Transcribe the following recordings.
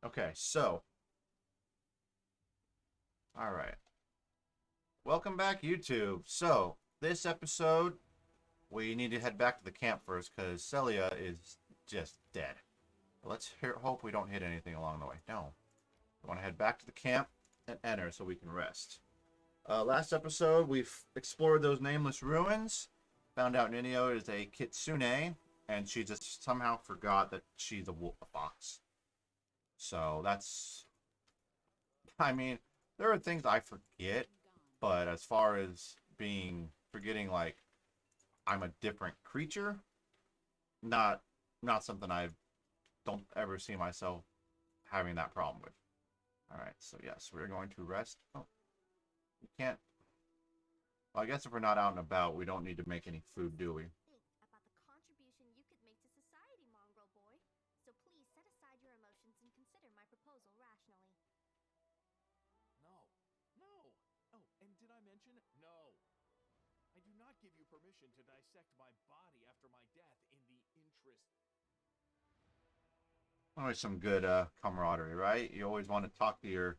Okay, so, all right. Welcome back, YouTube. So, this episode, we need to head back to the camp first because Celia is just dead. Hope we don't hit anything along the way. No. We want to head back to the camp and enter so we can rest. Last episode, we've explored those nameless ruins, found out Ninio is a kitsune, and she just somehow forgot that she's a fox. So, I mean, there are things I forget, but as far as forgetting like I'm a different creature, not not something I don't ever see myself having that problem with. All right, so yes, we're going to rest. Oh, we can't. Well, I guess if we're not out and about, we don't need to make any food, do we? About the contribution you could make to society, mongrel boy. So please set aside your emotions and consider my proposal rationally. No. No. Oh, and did I mention? No. I do not give you permission to dissect my body after my death in the interest. Always some good camaraderie, right? You always want to talk to your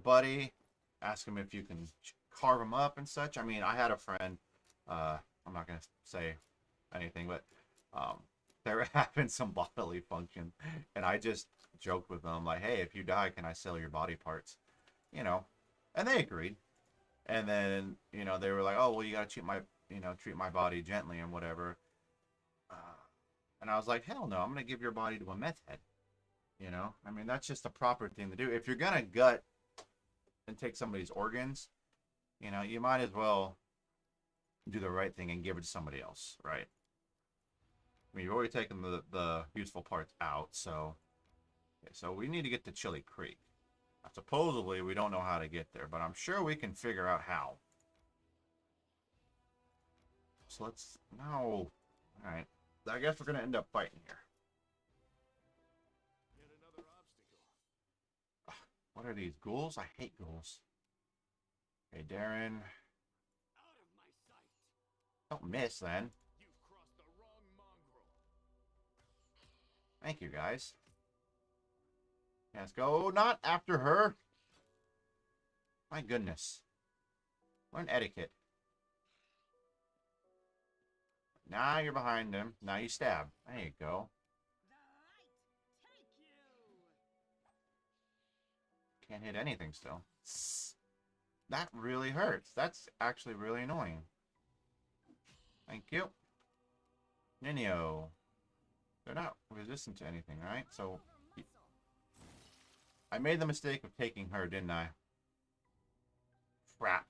buddy, ask him if you can carve him up and such. I mean, I had a friend. I'm not gonna say anything, but um, they were having some bodily function, and I just joked with them like, "Hey, if you die, can I sell your body parts?" You know, and they agreed. And then they were like, "Oh, well, you gotta treat my body gently and whatever." Uh, and I was like, "Hell no, I'm gonna give your body to a meth head." I mean, that's just the proper thing to do. If you're gonna gut and take somebody's organs, you might as well do the right thing and give it to somebody else, right? I mean, you've already taken the useful parts out, so okay, so we need to get to Chili Creek. Supposedly, we don't know how to get there, but I'm sure we can figure out how. So let's no. All right. I guess we're gonna end up fighting here. Yet another obstacle. What are these ghouls? I hate ghouls. Okay, Darren. Out of my sight. Don't miss then. You've crossed the wrong mongrel. Thank you, guys. Let's go. Not after her. My goodness. Learn etiquette. Now you're behind him. Now you stab. There you go. The light take you! Can't hit anything still. That really hurts. That's actually really annoying. Thank you. Ninio. They're not resistant to anything, right? So I made the mistake of taking her, didn't I? Crap.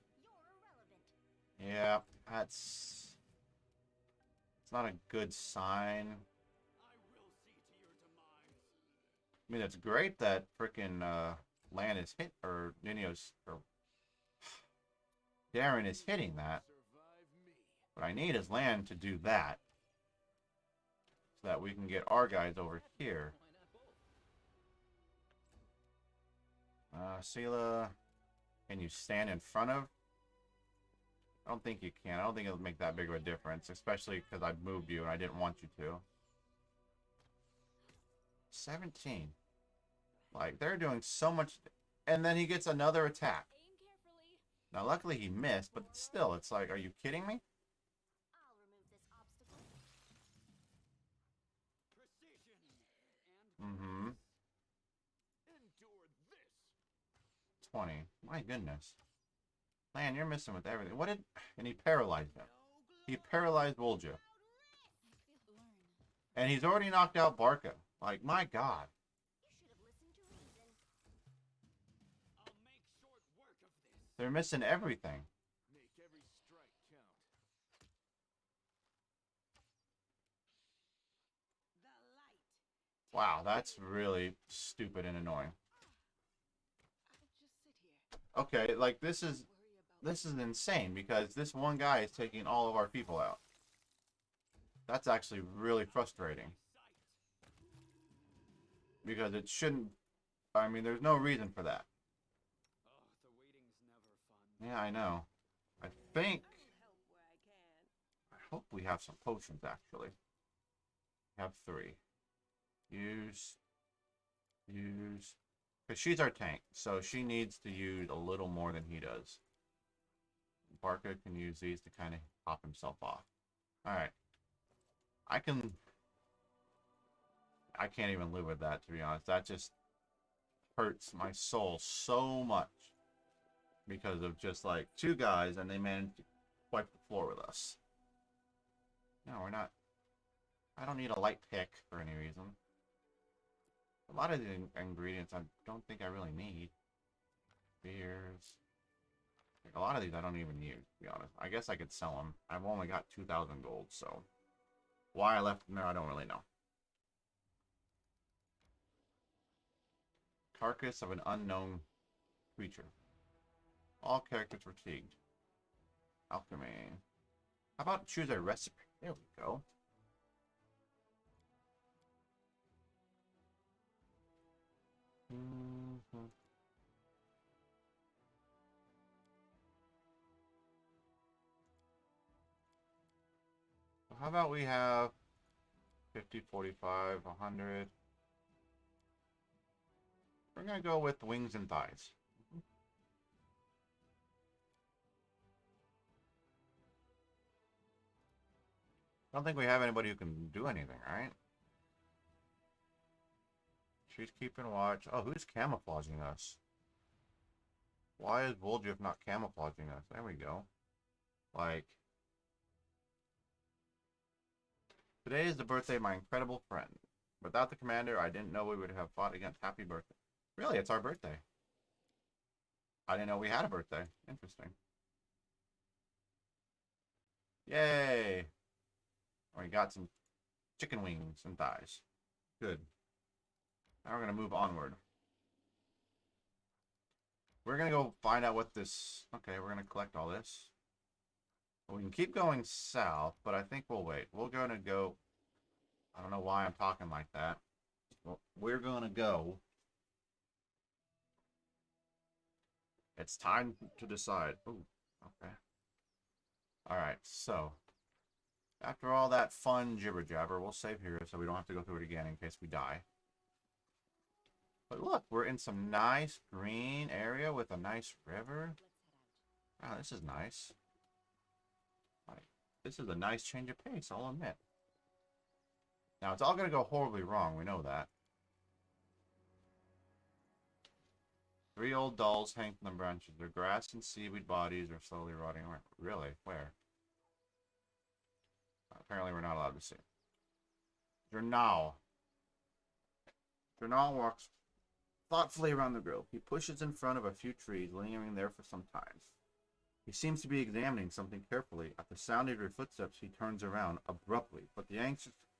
You're irrelevant. Yeah, it's not a good sign. I will see to your demise. I mean, it's great that frickin' Lan is hit, or Ninio's, or Darren is hitting that. Survive me. What I need is Lan to do that, so that we can get our guys over here. Sela, can you stand in front of? I don't think you can. I don't think it'll make that big of a difference, especially because I've moved you and I didn't want you to. 17. Like, they're doing so much. And then he gets another attack. Aim carefully. Now, luckily he missed, but still, it's like, are you kidding me? I'll remove this obstacle. Precision. Mm-hmm. Endure this. 20. My goodness. Man, you're missing with everything. What did... And he paralyzed him. He paralyzed Wolja. And he's already knocked out Barca. Like, my god. You should have listened to reason. I'll make short work of this. They're missing everything. Make every strike count. The light. Wow, that's really stupid and annoying. I'll just sit here. Okay, like, this is... Worry about This is insane because this one guy is taking all of our people out. That's actually really frustrating. Because it shouldn't... I mean, there's no reason for that. Oh, the waiting's never fun. Yeah, I know. I think... I'll help where I can. I hope we have some potions, actually. We have 3. Use... Use, because she's our tank, so she needs to use a little more than he does. Barker can use these to kind of pop himself off. Alright. I can't even live with that, to be honest. That just hurts my soul so much. Because of just like 2 guys and they managed to wipe the floor with us. No, we're not. I don't need a light pick for any reason. A lot of the ingredients I don't think I really need. Beers. Like, a lot of these I don't even use, to be honest. I guess I could sell them. I've only got 2,000 gold, so why I left them there, I don't really know. Carcass of an unknown creature. All characters fatigued. Alchemy. How about choose a recipe? There we go. So how about we have 50, 45, 100. We're going to go with wings and thighs. I don't think we have anybody who can do anything, right? She's keeping watch. Oh, who's camouflaging us? Why is Voldrift not camouflaging us? There we go. Like, today is the birthday of my incredible friend. Without the commander, I didn't know we would have fought against. Happy birthday. Really, it's our birthday. I didn't know we had a birthday. Interesting. Yay! We got some chicken wings and thighs. Good. Now we're going to move onward. We're going to go find out what this... Okay, we're going to collect all this. We can keep going south, but I think we'll wait. We're going to go... I don't know why I'm talking like that. Well, we're going to go... It's time to decide. Ooh, okay. Alright, so... After all that fun jibber-jabber, we'll save here so we don't have to go through it again in case we die. But look, we're in some nice green area with a nice river. Wow, this is nice. Like, this is a nice change of pace, I'll admit. Now, it's all going to go horribly wrong, we know that. 3 old dolls hang from the branches. Their grass and seaweed bodies are slowly rotting away. Really? Where? Apparently we're not allowed to see. Jernal walks thoughtfully around the grove. He pushes in front of a few trees, lingering there for some time. He seems to be examining something carefully. At the sound of your footsteps, he turns around abruptly, but the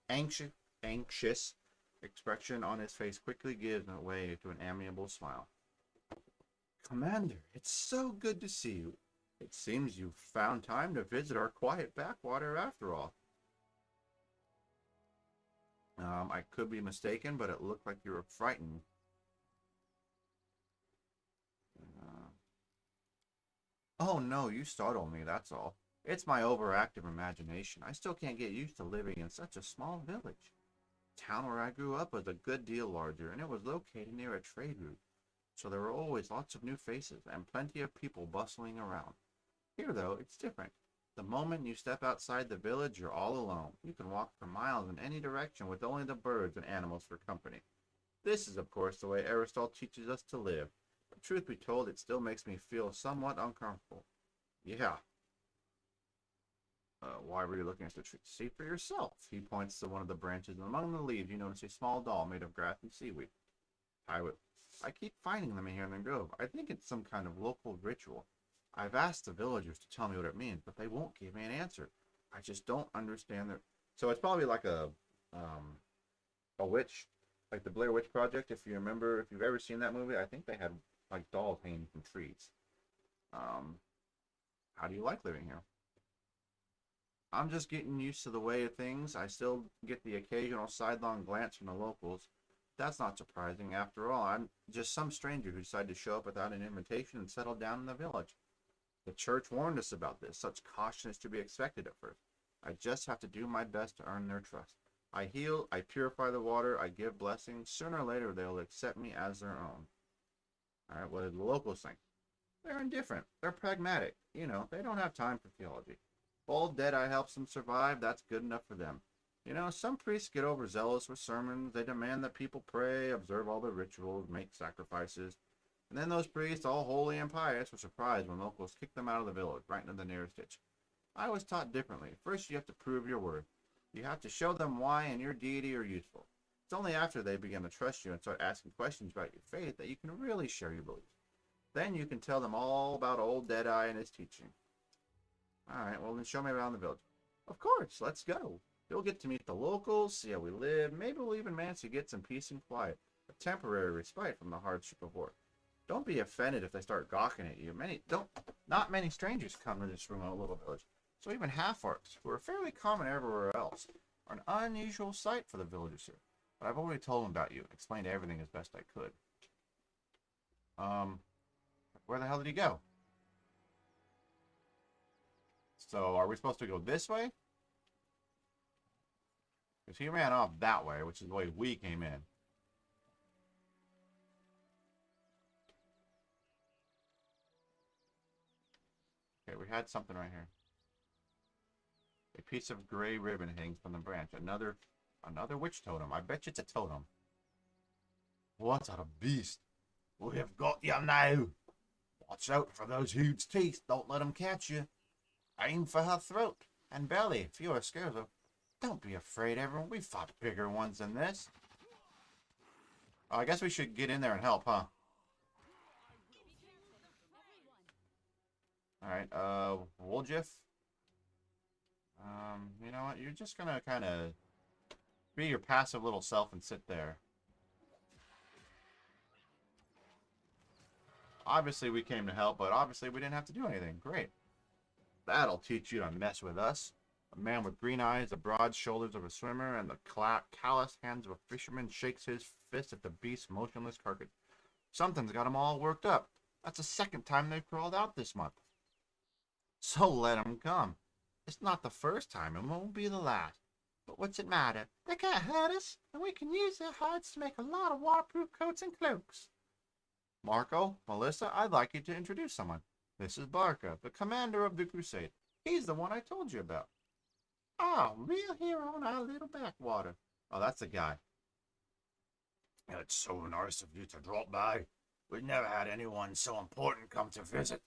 anxious expression on his face quickly gives way to an amiable smile. Commander, it's so good to see you. It seems you've found time to visit our quiet backwater after all. I could be mistaken, but it looked like you were frightened. Oh no, you startled me, that's all. It's my overactive imagination. I still can't get used to living in such a small village. The town where I grew up was a good deal larger, and it was located near a trade route. So there were always lots of new faces, and plenty of people bustling around. Here, though, it's different. The moment you step outside the village, you're all alone. You can walk for miles in any direction with only the birds and animals for company. This is, of course, the way Aristotle teaches us to live. But truth be told, it still makes me feel somewhat uncomfortable. Yeah. Why were you looking at the tree? See for yourself. He points to one of the branches, and among the leaves you notice a small doll made of grass and seaweed. I keep finding them here in the grove. I think it's some kind of local ritual. I've asked the villagers to tell me what it means, but they won't give me an answer. I just don't understand their... So it's probably like a witch, like the Blair Witch Project. If you remember, if you've ever seen that movie, I think they had like dolls hanging from trees. How do you like living here? I'm just getting used to the way of things. I still get the occasional sidelong glance from the locals. That's not surprising. After all, I'm just some stranger who decided to show up without an invitation and settle down in the village. The church warned us about this. Such caution is to be expected at first. I just have to do my best to earn their trust. I heal, I purify the water, I give blessings. Sooner or later, they'll accept me as their own. All right, what do the locals think? They're indifferent. They're pragmatic. You know, they don't have time for theology. Old Deadeye helps them survive. That's good enough for them. You know, some priests get overzealous with sermons. They demand that people pray, observe all the rituals, make sacrifices. And then those priests, all holy and pious, are surprised when locals kick them out of the village, right into the nearest ditch. I was taught differently. First, you have to prove your worth. You have to show them why and your deity are useful. It's only after they begin to trust you and start asking questions about your faith that you can really share your beliefs. Then you can tell them all about old Deadeye and his teaching. Alright, well then show me around the village. Of course, let's go. You'll get to meet the locals, see how we live. Maybe we'll even manage to get some peace and quiet. A temporary respite from the hardship of war. Don't be offended if they start gawking at you. Not many strangers come to this remote little village. So even half-orcs, who are fairly common everywhere else, are an unusual sight for the villagers here. But I've already told them about you, explained everything as best I could. Where the hell did he go? So, are we supposed to go this way? Because he ran off that way, which is the way we came in. Okay, we had something right here. A piece of gray ribbon hangs from the branch. Another witch totem. I bet you it's a totem. What a beast. We have got you now. Watch out for those huge teeth. Don't let them catch you. Aim for her throat and belly if you are scared of. Don't be afraid, everyone. We fought bigger ones than this. Oh, I guess we should get in there and help, huh? Alright, Woljif. You know what? You're just gonna kind of be your passive little self and sit there. Obviously, we came to help, but obviously we didn't have to do anything. Great. That'll teach you to mess with us. A man with green eyes, the broad shoulders of a swimmer, and the callous hands of a fisherman shakes his fist at the beast's motionless carcass. Something's got 'em all worked up. That's the second time they've crawled out this month. So let 'em come. It's not the first time and won't be the last. But what's it matter? They can't hurt us, and we can use their hides to make a lot of waterproof coats and cloaks. Marco, Melissa, I'd like you to introduce someone. This is Barca, the commander of the crusade. He's the one I told you about. Ah, real hero on our little backwater. Oh, that's the guy. It's so nice of you to drop by. We've never had anyone so important come to visit.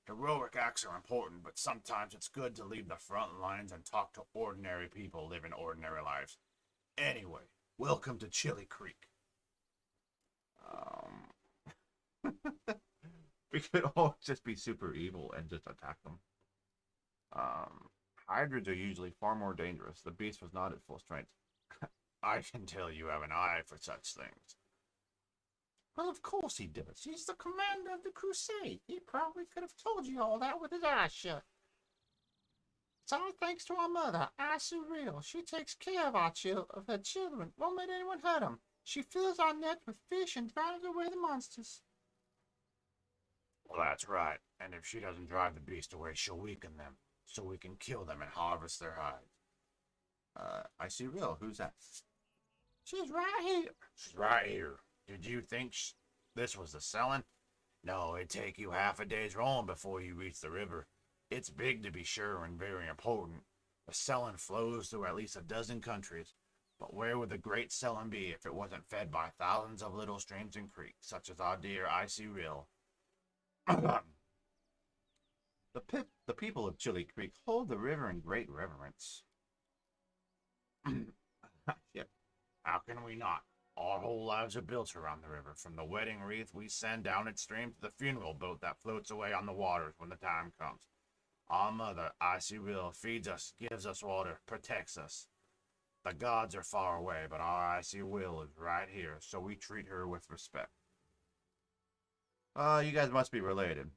Heroic acts are important, but sometimes it's good to leave the front lines and talk to ordinary people living ordinary lives. Anyway, welcome to Chili Creek. We could always just be super evil and just attack them. Hydras are usually far more dangerous. The beast was not at full strength. I can tell you have an eye for such things. Well, of course he does. He's the commander of the crusade. He probably could have told you all that with his eyes shut. It's all thanks to our mother, Real. She takes care of her children. Won't let anyone hurt them. She fills our nets with fish and drives away the monsters. Well, that's right. And if she doesn't drive the beast away, she'll weaken them, so we can kill them and harvest their hides. Real. Who's that? She's right here. She's right here. Did you think this was the selling? No, it'd take you half a day's rowing before you reach the river. It's big to be sure and very important. The selling flows through at least a dozen countries. But where would the great selling be if it wasn't fed by thousands of little streams and creeks, such as our dear Icy Rill? The people of Chili Creek hold the river in great reverence. Yep. How can we not? Our whole lives are built around the river, from the wedding wreath we send down its stream to the funeral boat that floats away on the waters when the time comes. Our mother, Icy Rill, feeds us, gives us water, protects us. The gods are far away, but our Icy Will is right here, so we treat her with respect. You guys must be related.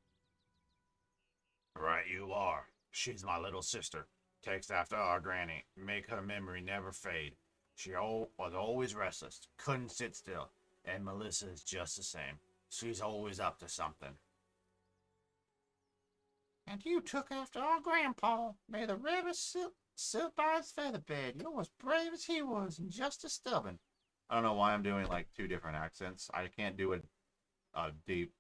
Right you are. She's my little sister. Takes after our granny. Make her memory never fade. She was always restless. Couldn't sit still. And Melissa is just the same. She's always up to something. And you took after our grandpa. May the river Sit by his feather bed. You're as brave as he was and just as stubborn. I don't know why I'm doing like two different accents. I can't do a deep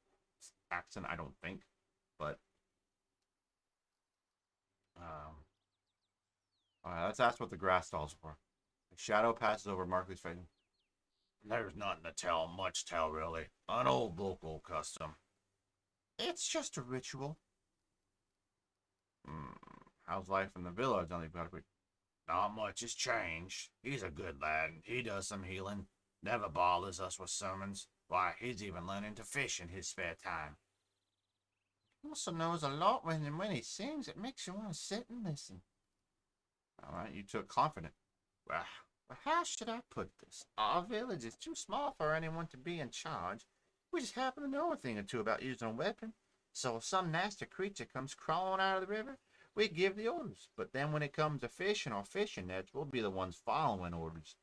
accent, I don't think. But that's what the grass stalls are for. The shadow passes over Markley's face. There's nothing to tell, much tell really. An old local custom. It's just a ritual. How's life in the village? Not much has changed. He's a good lad. He does some healing. Never bothers us with sermons. Why, he's even learning to fish in his spare time. He also knows a lot when he sings. It makes you want to sit and listen. All right, you took confident. Well, how should I put this? Our village is too small for anyone to be in charge. We just happen to know a thing or two about using a weapon. So if some nasty creature comes crawling out of the river, we give the orders. But then when it comes to fishing or fishing nets, we'll be the ones following orders.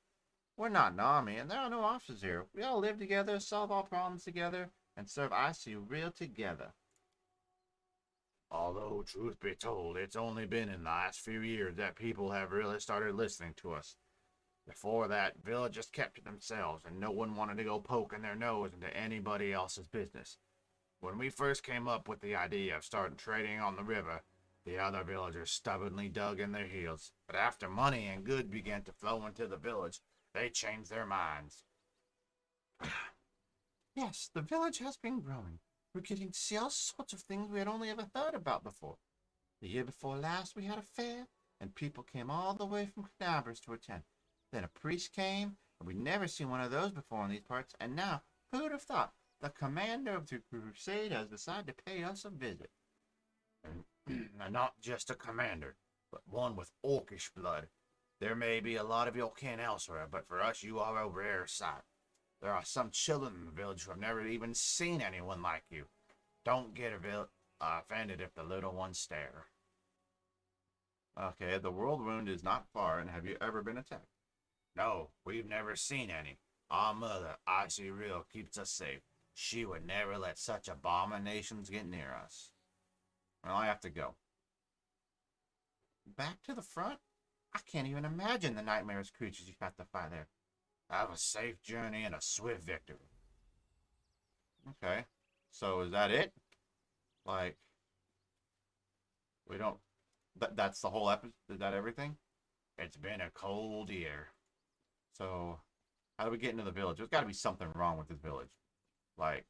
We're not an army, and there are no officers here. We all live together, solve our problems together, and serve ICU real together. Although, truth be told, it's only been in the last few years that people have really started listening to us. Before that, villagers kept to themselves, and no one wanted to go poking their nose into anybody else's business. When we first came up with the idea of starting trading on the river, the other villagers stubbornly dug in their heels. But after money and goods began to flow into the village, they changed their minds. Yes, the village has been growing. We're getting to see all sorts of things we had only ever heard about before. The year before last, we had a fair, and people came all the way from Canaveras to attend. Then a priest came, and we'd never seen one of those before in these parts, and now, who would have thought, the commander of the crusade has decided to pay us a visit. And not just a commander, but one with orcish blood. There may be a lot of your kin elsewhere, but for us you are a rare sight. There are some children in the village who have never even seen anyone like you. Don't get offended if the little ones stare. Okay, the world wound is not far, and have you ever been attacked? No, we've never seen any. Our mother, Icy Real, keeps us safe. She would never let such abominations get near us. Well, I have to go. Back to the front? I can't even imagine the nightmares creatures you have to fight there. Have a safe journey and a swift victory. Okay. So is that it? Like, we don't... That's the whole episode? Is that everything? It's been a cold year. So, how do we get into the village? There's got to be something wrong with this village. Like,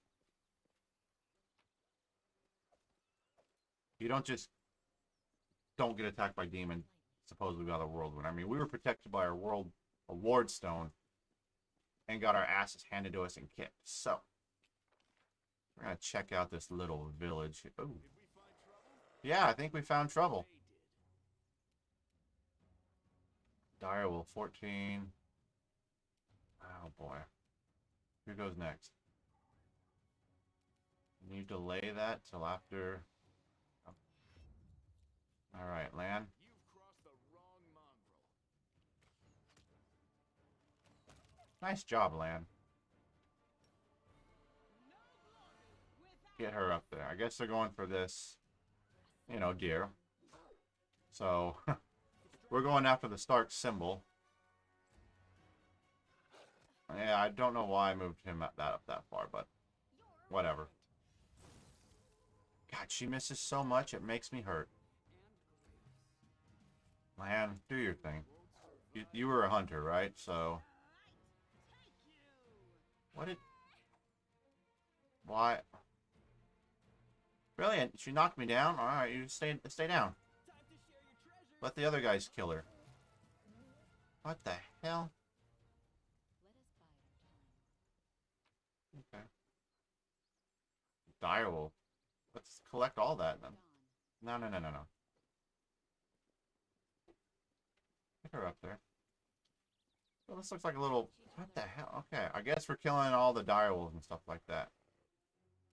you don't get attacked by demons, supposedly by the whirlwind. I mean, we were protected by our a ward stone and got our asses handed to us and kicked. So, we're going to check out this little village. Ooh. Yeah, I think we found trouble. Direwolf 14. Oh boy. Who goes next? Can you delay that till after? Oh. All right, land. You've crossed the wrong mongrel. Nice job, land. Get her up there. I guess they're going for this, you know, deer. So, we're going after the Stark symbol. Yeah, I don't know why I moved him up that far, but whatever. God, she misses so much, it makes me hurt. Man, do your thing. You were a hunter, right? So... Why? Brilliant. She knocked me down. Alright, you stay down. Let the other guys kill her. What the hell? Okay. Direwolf. Let's collect all that then. No. Get her up there. Well, this looks like a little... What the hell? Okay, I guess we're killing all the direwolves and stuff like that.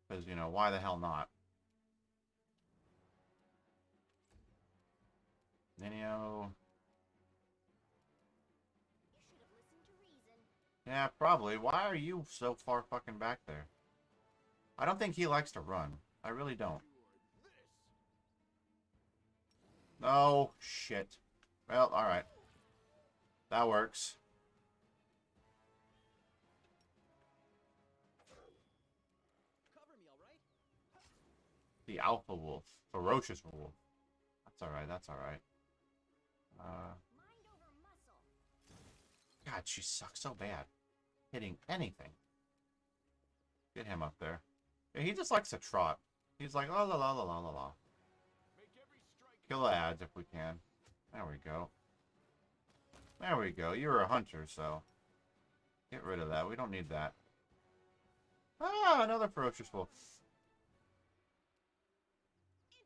Because, you know, why the hell not? Ninio... Yeah, probably. Why are you so far fucking back there? I don't think he likes to run. I really don't. No, shit. Well, alright. That works. Cover me, all right? The alpha wolf. Ferocious wolf. That's alright, that's alright. Mind over muscle. God, she sucks so bad. Hitting anything. Get him up there. Yeah, he just likes to trot. He's like, la la la la la la la. Make every strike. Kill the ads if we can. There we go. There we go. You're a hunter, so get rid of that. We don't need that. Ah, another ferocious wolf.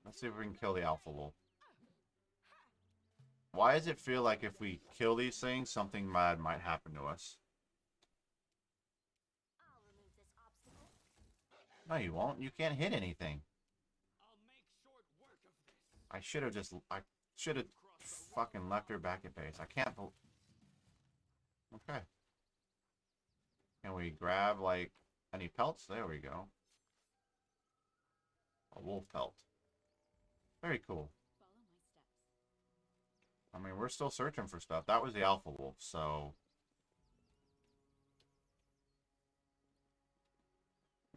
Let's see if we can kill the alpha wolf. Why does it feel like if we kill these things, something bad might happen to us? I'll remove this obstacle. No, you won't. You can't hit anything. I'll make short work of this. I should have fucking left her back at base. I can't believe. Okay. Can we grab, like, any pelts? There we go. A wolf pelt. Very cool. Follow my steps. I mean, we're still searching for stuff. That was the alpha wolf, so...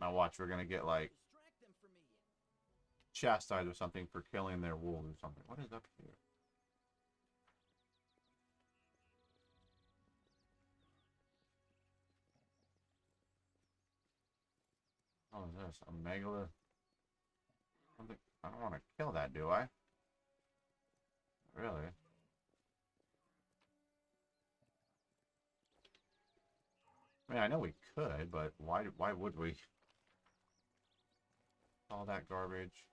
Now watch, we're gonna get, like, Distract them for me. chastised or something for killing their wolves or something. What is up here? What is this? A megala... I don't want to kill that, do I? Really? I mean, I know we could, but why would we? All that garbage.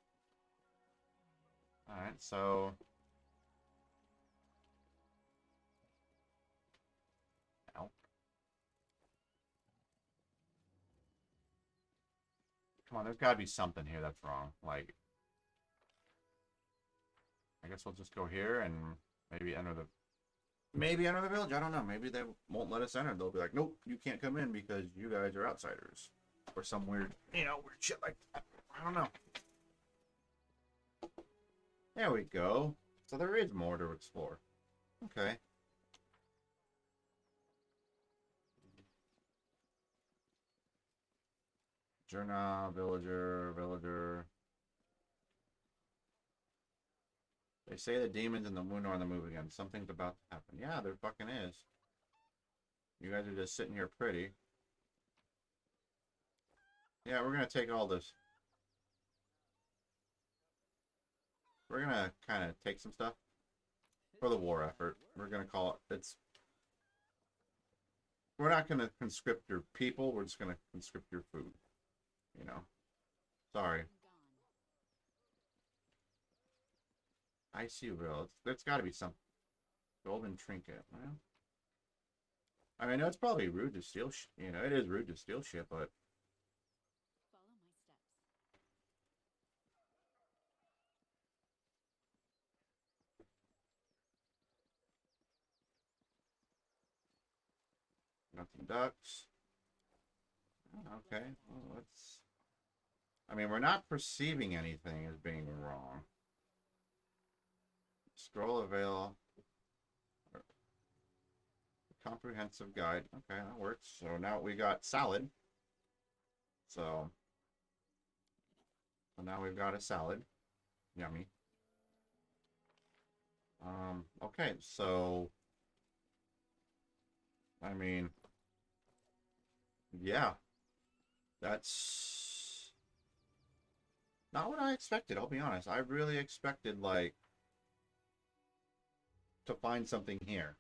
Alright, so... Ow. Come on, there's gotta be something here that's wrong. Like... I guess we'll just go here and maybe enter the... Maybe enter the village, I don't know. Maybe they won't let us enter. They'll be like, nope, you can't come in because you guys are outsiders. Or some weird, weird shit like that. I don't know. There we go. So there is more to explore. Okay. Journal, villager. They say the demons and the moon are on the move again. Something's about to happen. Yeah, there fucking is. You guys are just sitting here pretty. Yeah, we're gonna take all this. We're gonna kind of take some stuff for the war effort. We're gonna call it, we're not gonna conscript your people, we're just gonna conscript your food. You know. Sorry. I see real. There's gotta be some golden trinket. Well, I mean, I know it's probably rude to steal it is rude to steal shit, but Follow my steps. got some ducks. Oh, okay, well, let's... I mean, we're not perceiving anything as being wrong. Scroll avail. Comprehensive guide. Okay, that works. So now we got salad. So now we've got a salad. Yummy. Okay, so I mean, yeah. That's not what I expected, I'll be honest. I really expected, like, to find something here.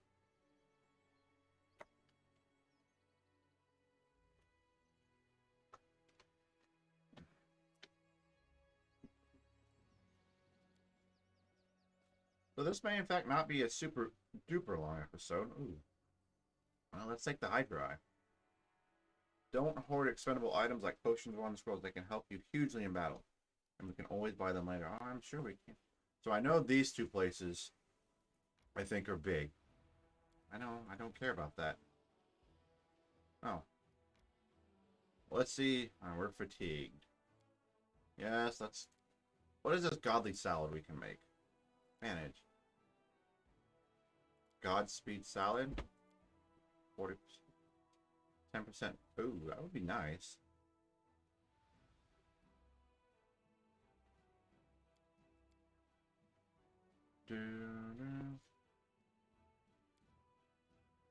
So this may in fact not be a super duper long episode. Ooh. Well, let's take the Hydra Eye. Don't hoard expendable items like potions or wand scrolls. They can help you hugely in battle. And we can always buy them later. Oh, I'm sure we can. So I know these two places, I think, are big. I know, I don't care about that. Oh. Let's see. We're fatigued. Yes, that's... What is this godly salad we can make? Manage. Godspeed salad. 40%. 10%. Ooh, that would be nice.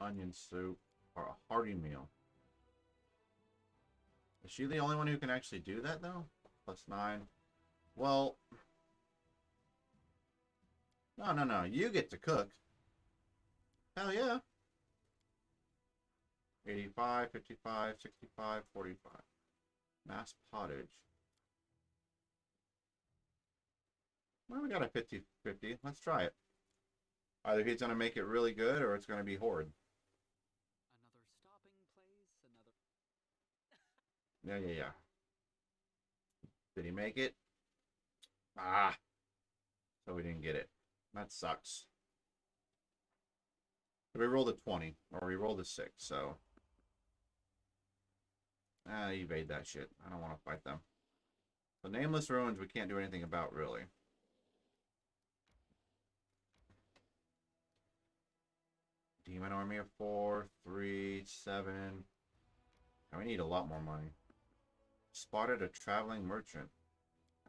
Onion soup or a hearty meal. Is she the only one who can actually do that though? +9. Well, no. You get to cook. Hell yeah. 85, 55, 65, 45. Mass pottage. Well, we got a 50-50. Let's try it. Either he's going to make it really good or it's going to be horrid. Another stopping place, another... Yeah. Did he make it? Ah. So we didn't get it. That sucks. So we rolled a 20. Or we rolled a 6, so... evade that shit. I don't want to fight them. The Nameless Ruins we can't do anything about, really. Demon Army of 4, 3, 7. And we need a lot more money. Spotted a traveling merchant.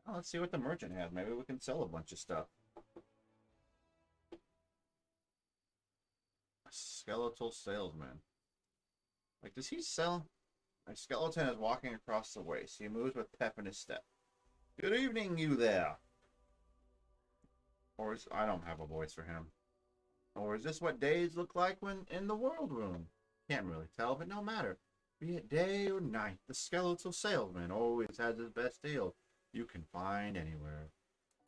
Oh, let's see what the merchant has. Maybe we can sell a bunch of stuff. A skeletal salesman. Like, does he sell? A skeleton is walking across the waste. He moves with pep in his step. Good evening, you there. Or is, I don't have a voice for him. Or is this what days look like when in the world room? Can't really tell, but no matter. Be it day or night, the skeletal salesman always has his best deal you can find anywhere.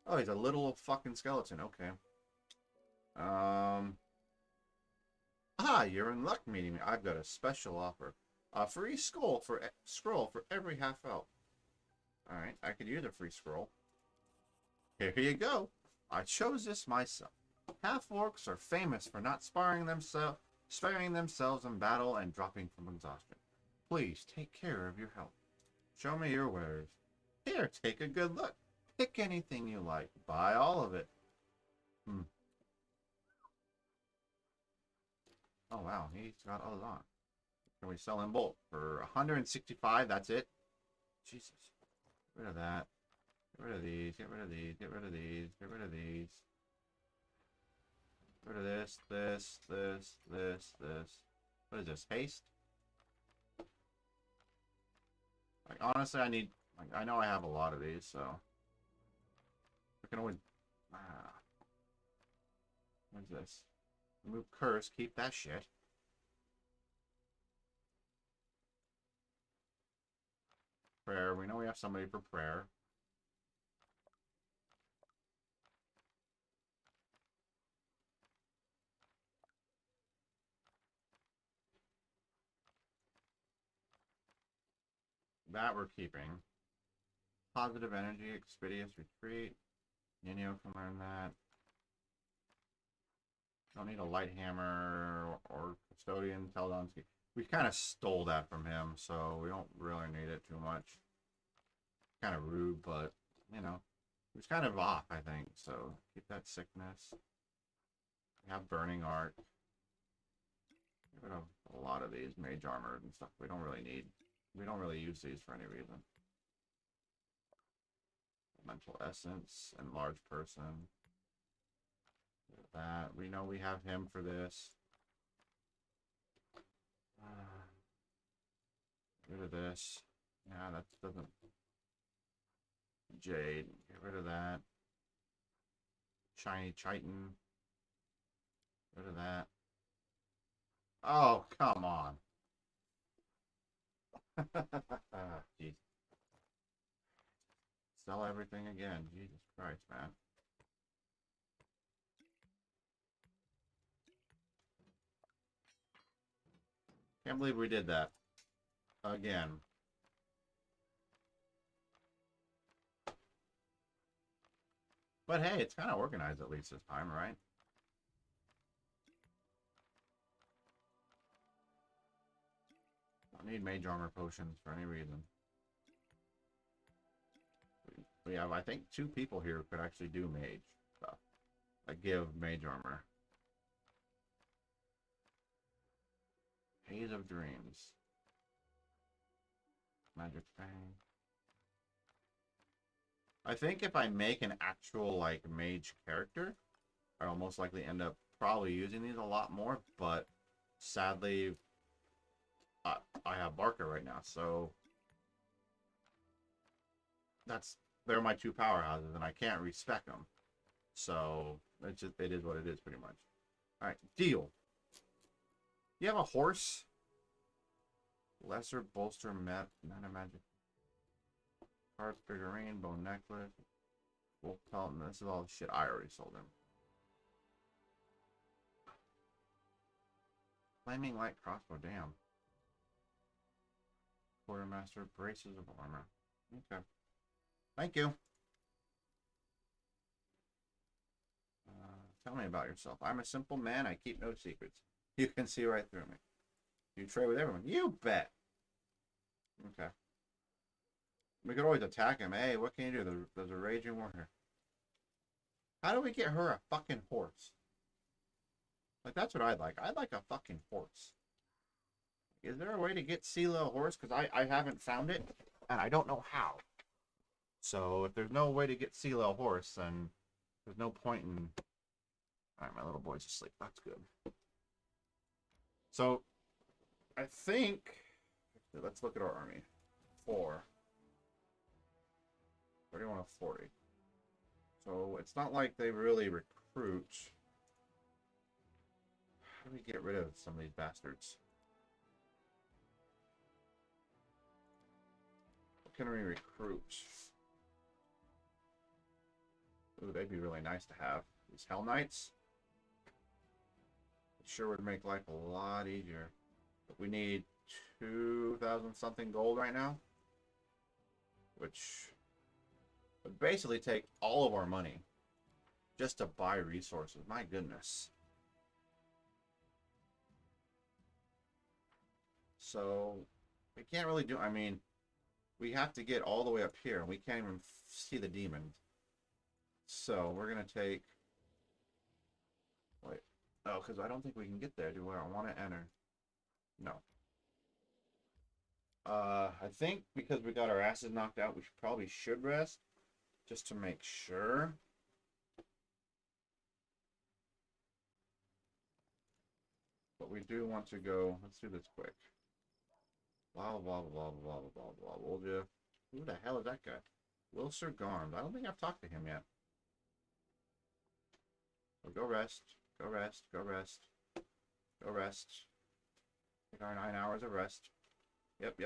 Oh, he's a little fucking skeleton. Okay. You're in luck meeting me. I've got a special offer. A free scroll for every half elf. All right, I could use a free scroll. Here you go. I chose this myself. Half-orcs are famous for not sparing themselves in battle and dropping from exhaustion. Please take care of your health. Show me your wares. Here, take a good look. Pick anything you like. Buy all of it. Oh wow, he's got a lot. Can we sell in bulk for 165? That's it. Jesus. Get rid of that. Get rid of these. Get rid of these. Get rid of these. Get rid of these. Get rid of this. This. What is this? Haste? Like, honestly, I need... Like, I know I have a lot of these, so... We can always... What's this? Remove curse. Keep that shit. Prayer. We know we have somebody for prayer. That we're keeping. Positive energy, expeditious retreat. Nino can learn that. Don't need a light hammer or custodian. Teldonski. We kind of stole that from him, so we don't really need it too much. Kind of rude, but you know, he was kind of off, I think. So keep that sickness. We have burning art. Get rid of a lot of these mage armor and stuff we don't really need. We don't really use these for any reason. Mental essence, enlarged person. That we know we have him for this. Get rid of this. Yeah, that doesn't. Jade. Get rid of that. Shiny chitin. Get rid of that. Oh, come on. Jeez. Sell everything again. Jesus Christ, man. Can't believe we did that. Again. But hey, it's kind of organized at least this time, right? Don't need mage armor potions for any reason. We have, I think, 2 people here who could actually do mage stuff. That give mage armor. Haze of Dreams. Magic Fang. I think if I make an actual, like, mage character, I'll most likely end up probably using these a lot more, but sadly, I have Barker right now, so they're my two powerhouses, and I can't respec them. So it is what it is, pretty much. All right, deal. You have a horse. Lesser bolster meta magic. Card figurine, bone necklace. Wolf pelt, and this is all the shit I already sold him. Flaming light crossbow, damn. Quartermaster, braces of armor. Okay. Thank you. Tell me about yourself. I'm a simple man. I keep no secrets. You can see right through me. You trade with everyone. You bet. Okay. We could always attack him. Hey, what can you do? There's a raging war here. How do we get her a fucking horse? Like, that's what I'd like. I'd like a fucking horse. Is there a way to get Sela a horse? Because I haven't found it, and I don't know how. So, if there's no way to get Sela a horse, then there's no point in... Alright, my little boy's asleep. That's good. So, I think... Let's look at our army. 4. 31 of 40. So, it's not like they really recruit. How do we get rid of some of these bastards? What can we recruit? Ooh, they'd be really nice to have. These Hell Knights. It sure would make life a lot easier. But we need 2,000 something gold right now. Which would basically take all of our money just to buy resources. My goodness. So, we can't really do... I mean, we have to get all the way up here, and we can't even see the demons. So, we're going to take... Wait. Oh, because I don't think we can get there. Do I want to enter? No. I think because we got our asses knocked out, we probably should rest. Just to make sure. But we do want to go... Let's do this quick. Blah, blah, blah, blah, blah, blah, blah. We'll just... Who the hell is that guy? Will Sir Garms. I don't think I've talked to him yet. So go rest. Go rest. Go rest. Go rest. Take our 9 hours of rest. Yep.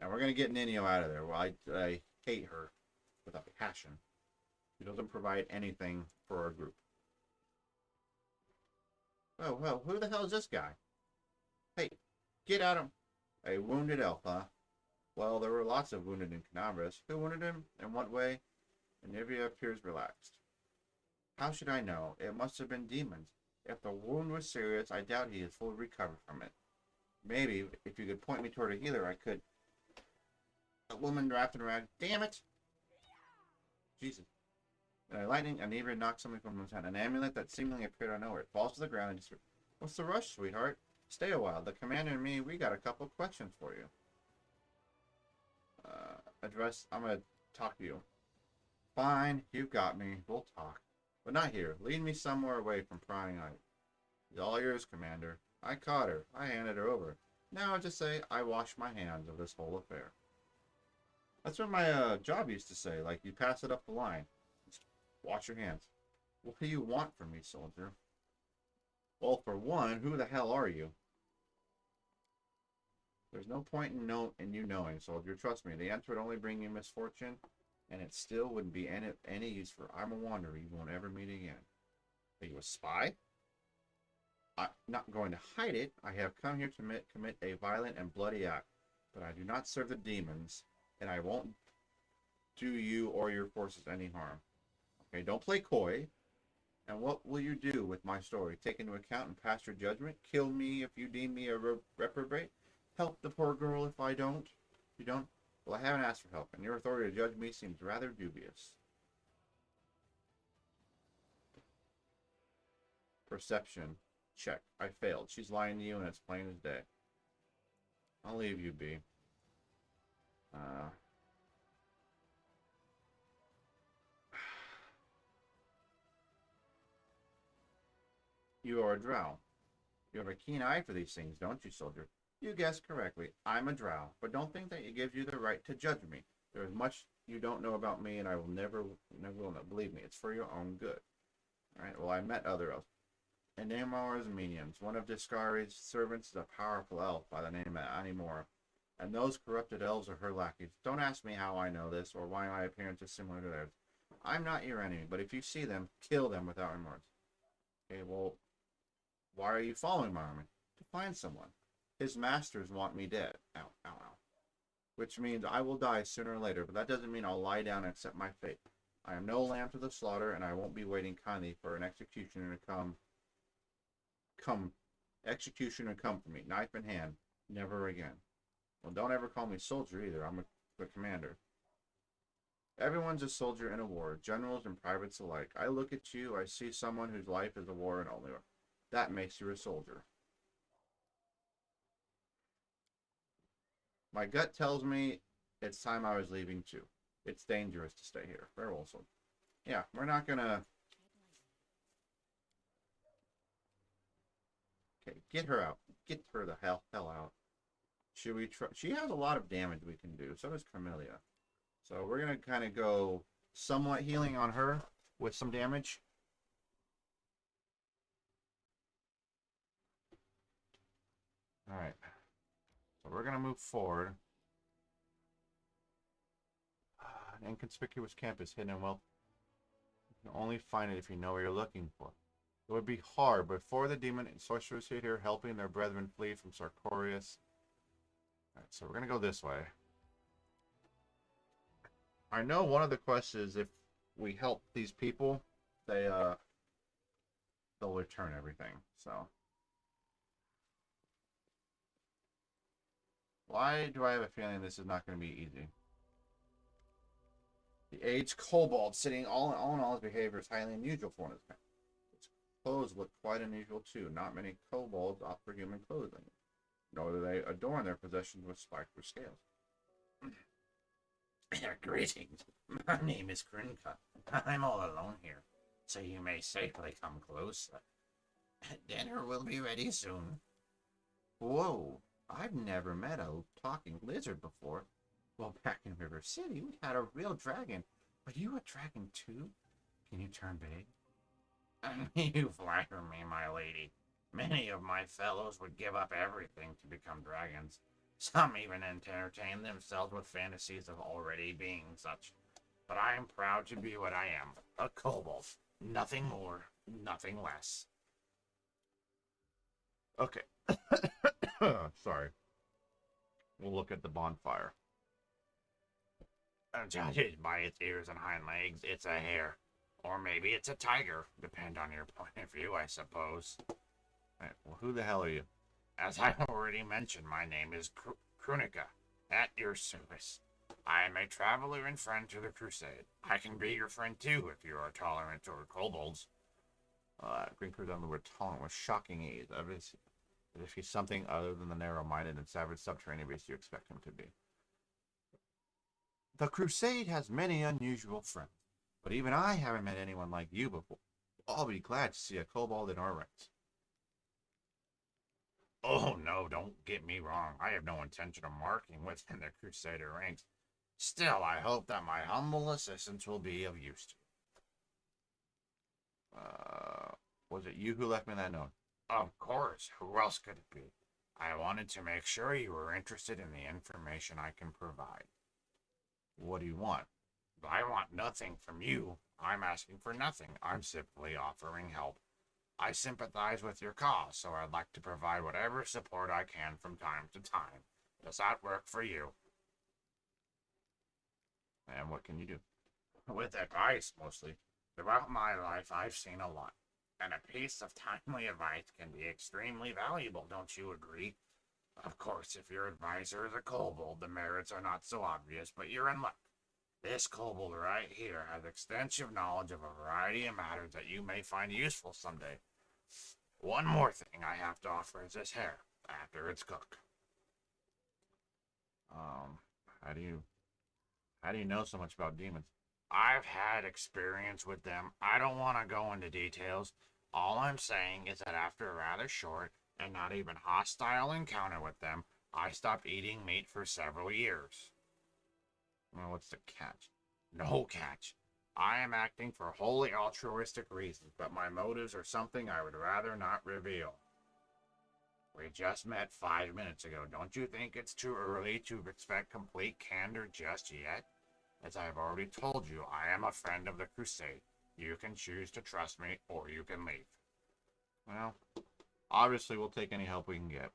And we're going to get Ninio out of there. Well, I hate her with a passion. She doesn't provide anything for our group. Oh, well, who the hell is this guy? Hey, get out of... A wounded elf, huh? Well, there were lots of wounded in Canabras. Who wounded him? In what way? Anivia appears relaxed. How should I know? It must have been demons. If the wound was serious, I doubt he is fully recovered from it. Maybe, if you could point me toward a healer, I could... A woman wrapped in a rag. Damn it! Jesus. Lightning, Anivia knocked something from his hand. An amulet that seemingly appeared out of nowhere. It falls to the ground and just... What's the rush, sweetheart? Stay a while. The commander and me, we got a couple questions for you. I'm gonna talk to you. Fine, you've got me. We'll talk. But not here. Lead me somewhere away from prying eyes. It's all yours, Commander. I caught her. I handed her over. Now I just say I wash my hands of this whole affair. That's what my job used to say. Like, you pass it up the line. Just wash your hands. What do you want from me, soldier? Well, for one, who the hell are you? There's no point in you knowing, soldier. Trust me, the answer would only bring you misfortune, and it still wouldn't be any use for I'm a wanderer you won't ever meet again. Are you a spy? I'm not going to hide it. I have come here to commit a violent and bloody act, but I do not serve the demons, and I won't do you or your forces any harm. Okay, don't play coy. And what will you do with my story? Take into account and pass your judgment? Kill me if you deem me a reprobate? Help the poor girl if I don't? You don't? Well, I haven't asked for help, and your authority to judge me seems rather dubious. Perception. Check. I failed. She's lying to you, and it's plain as day. I'll leave you be. You are a drow. You have a keen eye for these things, don't you, soldier? You guessed correctly. I'm a drow, but don't think that it gives you the right to judge me. There is much you don't know about me, and I will never will not believe me. It's for your own good. All right. Well, I met other elves. And Namor's minions. One of Discari's servants is a powerful elf by the name of Animora, and those corrupted elves are her lackeys. Don't ask me how I know this or why my appearance is similar to theirs. I'm not your enemy, but if you see them, kill them without remorse. Okay, well, why are you following my army? To find someone. His masters want me dead. Ow, ow, ow. Which means I will die sooner or later, but that doesn't mean I'll lie down and accept my fate. I am no lamb to the slaughter, and I won't be waiting kindly for an executioner to come for me, knife in hand. Never again. Well, don't ever call me soldier either. I'm the commander. Everyone's a soldier in a war, generals and privates alike. I look at you, I see someone whose life is a war and only war. That makes you a soldier. My gut tells me it's time I was leaving too. It's dangerous to stay here. Farewell, soldier. Yeah, we're not gonna... Okay, get her out. Get her the hell out. Should we try? She has a lot of damage we can do. So does Carmelia. So we're going to kind of go somewhat healing on her with some damage. Alright. So we're going to move forward. An inconspicuous camp is hidden well. You can only find it if you know what you're looking for. It would be hard before the demon and sorcerers here helping their brethren flee from Sartorius. Alright, so we're going to go this way. I know one of the quests is if we help these people, they'll return everything. So why do I have a feeling this is not going to be easy? The aged kobold sitting all in all his behavior is highly unusual for one of his kind. His clothes look quite unusual too. Not many kobolds opt for human clothing, nor do they adorn their possessions with spikes or scales. Greetings. My name is Krinka. I'm all alone here, so you may safely come closer. Dinner will be ready soon. Whoa, I've never met a talking lizard before. Well, back in River City, we had a real dragon. Are you a dragon too? Can you turn big? You flatter me, my lady. Many of my fellows would give up everything to become dragons. Some even entertain themselves with fantasies of already being such. But I am proud to be what I am, a kobold. Nothing more, nothing less. Okay. Sorry. We'll look at the bonfire. Judging by its ears and hind legs, it's a hare. Or maybe it's a tiger. Depend on your point of view, I suppose. Right, well, who the hell are you? As I already mentioned, my name is Krunika, at your service. I am a traveler and friend to the crusade. I can be your friend too if you are tolerant toward kobolds. Green Crew on the word tolerant with shocking ease. As if he's something other than the narrow-minded and savage subterranean beast you expect him to be. The crusade has many unusual friends, but even I haven't met anyone like you before. I'll be glad to see a kobold in our ranks. Oh no, don't get me wrong. I have no intention of marking within the Crusader ranks. Still, I hope that my humble assistance will be of use to you. Was it you who left me that note? Of course. Who else could it be? I wanted to make sure you were interested in the information I can provide. What do you want? I want nothing from you. I'm asking for nothing. I'm simply offering help. I sympathize with your cause, so I'd like to provide whatever support I can from time to time. Does that work for you? And what can you do? With advice, mostly. Throughout my life, I've seen a lot. And a piece of timely advice can be extremely valuable, don't you agree? Of course, if your advisor is a kobold, the merits are not so obvious, but you're in luck. This kobold right here has extensive knowledge of a variety of matters that you may find useful someday. One more thing I have to offer is this hair after it's cooked. How do you know so much about demons? I've had experience with them. I don't want to go into details. All I'm saying is that after a rather short and not even hostile encounter with them, I stopped eating meat for several years. Well, what's the catch? No catch. I am acting for wholly altruistic reasons, but my motives are something I would rather not reveal. We just met 5 minutes ago. Don't you think it's too early to expect complete candor just yet? As I have already told you, I am a friend of the Crusade. You can choose to trust me, or you can leave. Well, obviously we'll take any help we can get.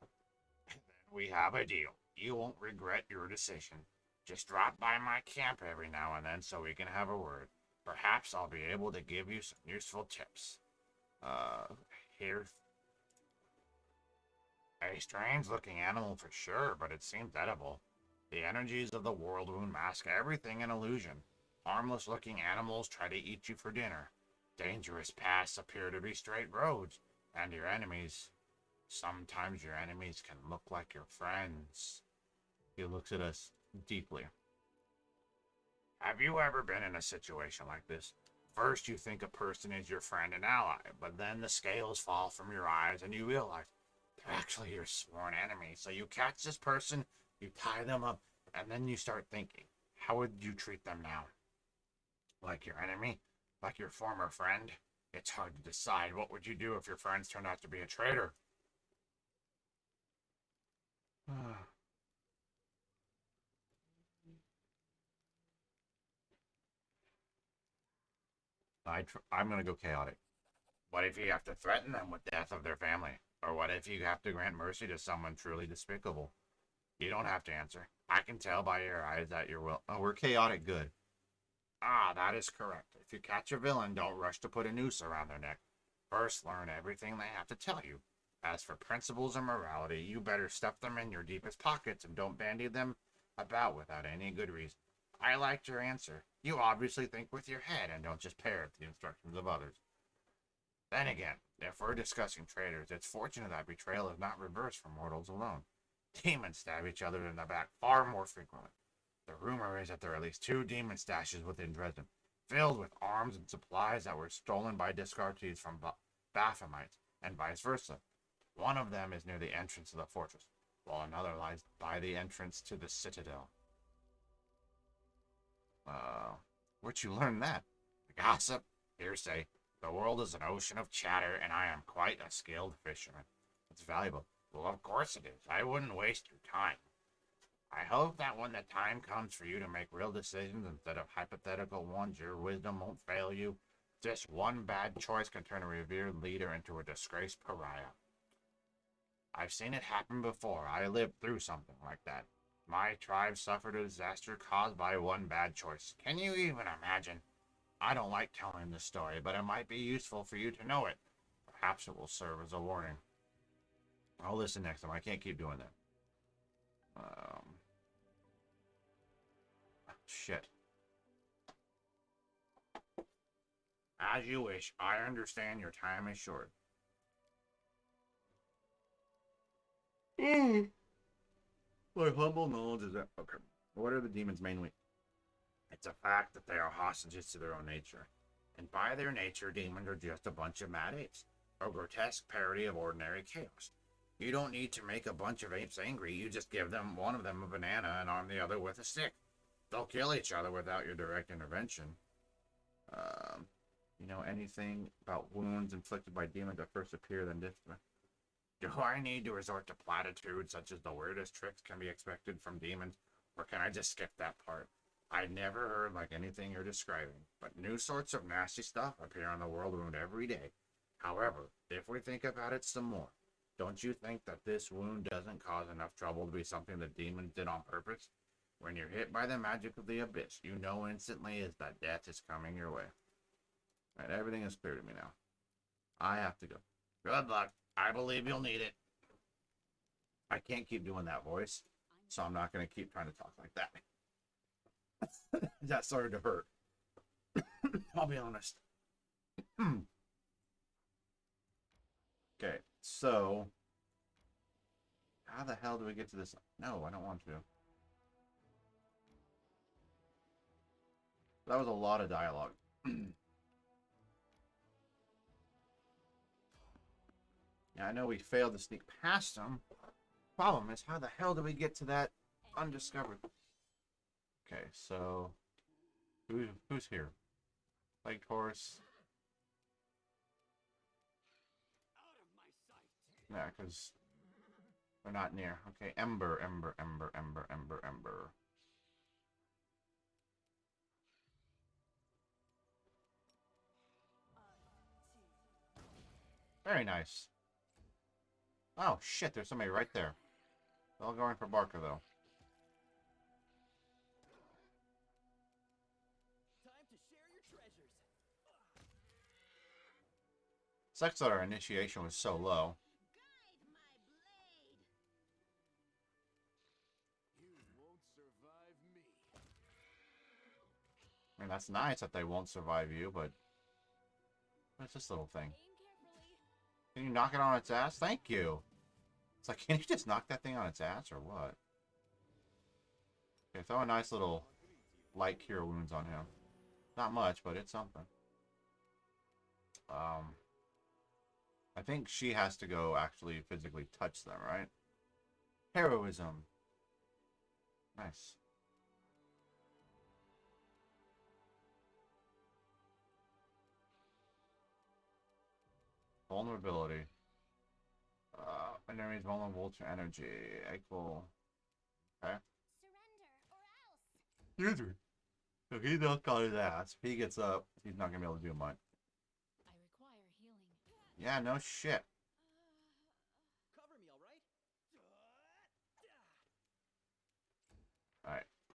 Then we have a deal. You won't regret your decision. Just drop by my camp every now and then so we can have a word. Perhaps I'll be able to give you some useful tips. Here's a strange-looking animal for sure, but it seems edible. The energies of the world wound mask everything in illusion. Harmless-looking animals try to eat you for dinner. Dangerous paths appear to be straight roads, and your enemies... Sometimes your enemies can look like your friends. He looks at us deeply. Have you ever been in a situation like this? First, you think a person is your friend and ally, but then the scales fall from your eyes and you realize they're actually your sworn enemy. So you catch this person, you tie them up, and then you start thinking, how would you treat them now? Like your enemy? Like your former friend? It's hard to decide. What would you do if your friends turned out to be a traitor? I'm gonna go chaotic. What if you have to threaten them with death of their family? Or what if you have to grant mercy to someone truly despicable? You don't have to answer. I can tell by your eyes that you're will. Oh, we're chaotic good. Ah, that is correct. If you catch a villain, don't rush to put a noose around their neck. First, learn everything they have to tell you. As for principles and morality, you better stuff them in your deepest pockets and don't bandy them about without any good reason. I liked your answer. You obviously think with your head and don't just parrot the instructions of others. Then again, if we're discussing traitors, it's fortunate that betrayal is not reversed for mortals alone. Demons stab each other in the back far more frequently. The rumor is that there are at least 2 demon stashes within Dresden, filled with arms and supplies that were stolen by discartees from Baphamites, and vice versa. One of them is near the entrance to the fortress, while another lies by the entrance to the citadel. Where'd you learn that? Gossip, hearsay. The world is an ocean of chatter, and I am quite a skilled fisherman. It's valuable. Well, of course it is. I wouldn't waste your time. I hope that when the time comes for you to make real decisions instead of hypothetical ones, your wisdom won't fail you. Just one bad choice can turn a revered leader into a disgraced pariah. I've seen it happen before. I lived through something like that. My tribe suffered a disaster caused by one bad choice. Can you even imagine? I don't like telling this story, but it might be useful for you to know it. Perhaps it will serve as a warning. I'll listen next time. I can't keep doing that. Shit. As you wish. I understand your time is short. My humble knowledge is that... Okay. What are the demons' main weaknesses? It's a fact that they are hostages to their own nature. And by their nature, demons are just a bunch of mad apes. A grotesque parody of ordinary chaos. You don't need to make a bunch of apes angry. You just give them one of them a banana and arm the other with a stick. They'll kill each other without your direct intervention. You know anything about wounds inflicted by demons that first appear then disappear? Do I need to resort to platitudes such as the weirdest tricks can be expected from demons, or can I just skip that part? I never heard like anything you're describing, but new sorts of nasty stuff appear on the world wound every day. However, if we think about it some more, don't you think that this wound doesn't cause enough trouble to be something the demons did on purpose? When you're hit by the magic of the abyss, you know instantly is that death is coming your way. Right, everything is clear to me now. I have to go. Good luck. I believe you'll need it. I can't keep doing that voice, so I'm not going to keep trying to talk like that. That started to hurt. I'll be honest. Okay, so how the hell do we get to this? No, I don't want to. That was a lot of dialogue. Yeah, I know we failed to sneak past them. Problem is, how the hell do we get to that undiscovered? Okay, so who's here? Plague horse. Yeah, because we're not near. Okay, Ember. Very nice. Oh shit, there's somebody right there. They're all going for Barker though. Time to share your treasures. Sucks that our initiation was so low. Guide my blade. You won't survive me. I mean, that's nice that they won't survive you, but what's this little thing? Aim carefully. Can you knock it on its ass? Thank you. It's like, can you just knock that thing on its ass or what? Okay, throw a nice little light cure wounds on him. Not much, but it's something. I think she has to go actually physically touch them, right? Heroism. Nice. Vulnerability. Enemies vulnerable to energy. Equal. Okay. Surrender, or else. User. So he knocked on his ass. If he gets up, he's not gonna be able to do much. I require healing. Yeah, no shit.